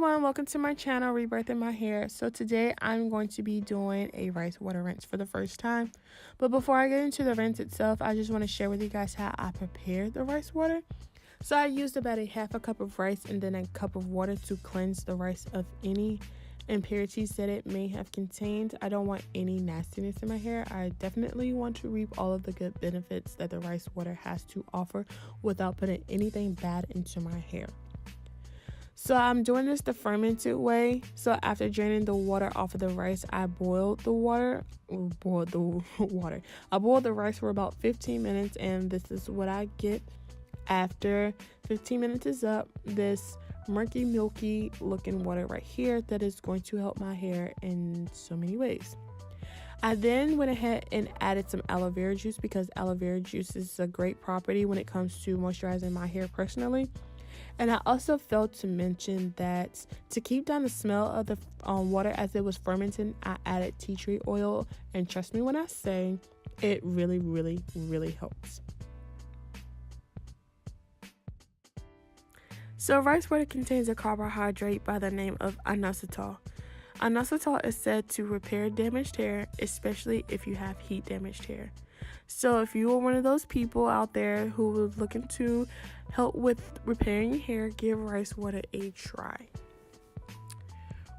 everyone, welcome to my channel, Rebirthing My Hair. So today I'm going to be doing a rice water rinse for the first time. But before I get into the rinse itself, I just want to share with you guys how I prepared the rice water. So I used about half a cup of rice and then a cup of water to cleanse the rice of any impurities that it may have contained. I don't want any nastiness in my hair. I definitely want to reap all of the good benefits that the rice water has to offer without putting anything bad into my hair. So I'm doing this the fermented way. So after draining the water off of the rice, I boiled the water. I boiled the rice for about 15 minutes, and this is what I get after 15 minutes is up. This murky, milky looking water right here that is going to help my hair in so many ways. I then went ahead and added some aloe vera juice because aloe vera juice is a great property when it comes to moisturizing my hair personally. And I also failed to mention that to keep down the smell of the water as it was fermenting, I added tea tree oil. And trust me when I say, it really, really, really helps. So rice water contains a carbohydrate by the name of inositol. Inositol is said to repair damaged hair, especially if you have heat damaged hair. So if you are one of those people out there who is looking to help with repairing your hair, give rice water a try.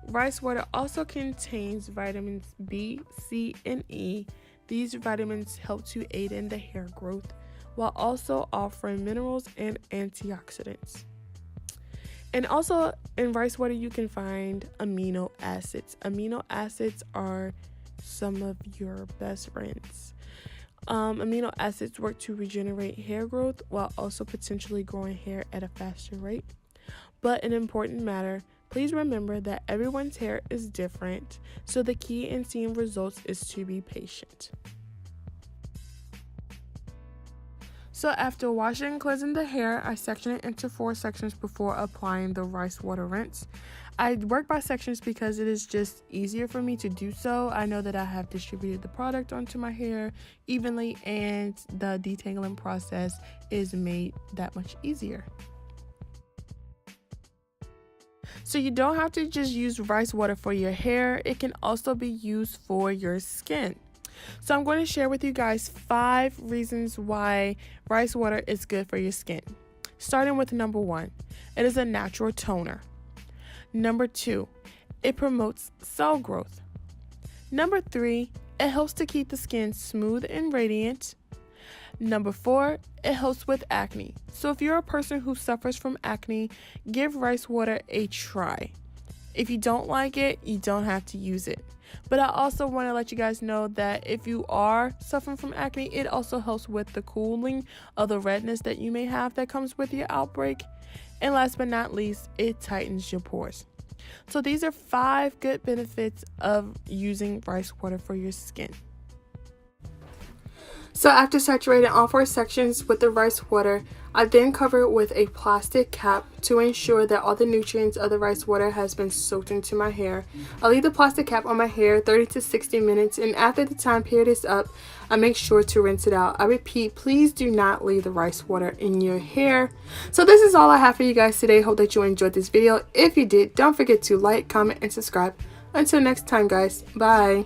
Rice water also contains vitamins B, C, and E. These vitamins help to aid in the hair growth while also offering minerals and antioxidants. And also in rice water you can find amino acids. Amino acids are some of your best friends. Amino acids work to regenerate hair growth while also potentially growing hair at a faster rate. But an important matter, please remember that everyone's hair is different, so the key in seeing results is to be patient. So after washing and cleansing the hair, I section it into 4 sections before applying the rice water rinse. I work by sections because it is just easier for me to do so. I know that I have distributed the product onto my hair evenly, and the detangling process is made that much easier. So you don't have to just use rice water for your hair. It can also be used for your skin. So I'm going to share with you guys 5 reasons why rice water is good for your skin. Starting with number 1, it is a natural toner. Number 2, it promotes cell growth. Number 3, it helps to keep the skin smooth and radiant. Number 4, it helps with acne. So if you're a person who suffers from acne, give rice water a try. If you don't like it, you don't have to use it. But I also want to let you guys know that if you are suffering from acne, it also helps with the cooling of the redness that you may have that comes with your outbreak. And last but not least, it tightens your pores. So these are 5 good benefits of using rice water for your skin. So after saturating all 4 sections with the rice water, I then cover it with a plastic cap to ensure that all the nutrients of the rice water has been soaked into my hair. I leave the plastic cap on my hair 30 to 60 minutes, and after the time period is up, I make sure to rinse it out. I repeat, please do not leave the rice water in your hair. So this is all I have for you guys today. Hope that you enjoyed this video. If you did, don't forget to like, comment, and subscribe. Until next time, guys. Bye.